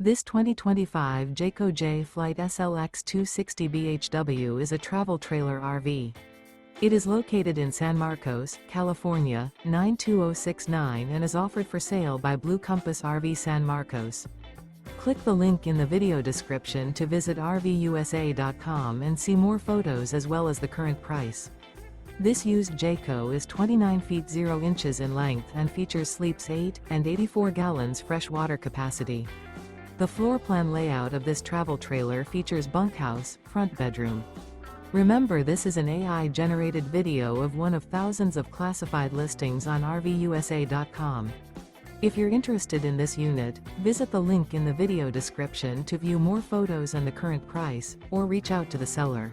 This 2025 Jayco Jay Flight SLX 260 bhw is a travel trailer RV. It is located in San Marcos, California, 92069 and is offered for sale by Blue Compass RV San Marcos. Click the link in the video description to visit RVUSA.com and see more photos as well as the current price. This used Jayco is 29 feet 0 inches in length and features sleeps 8 and 84 gallons fresh water capacity. The floor plan layout of this travel trailer features bunkhouse, front bedroom. Remember, this is an AI-generated video of one of thousands of classified listings on RVUSA.com. If you're interested in this unit, visit the link in the video description to view more photos and the current price, or reach out to the seller.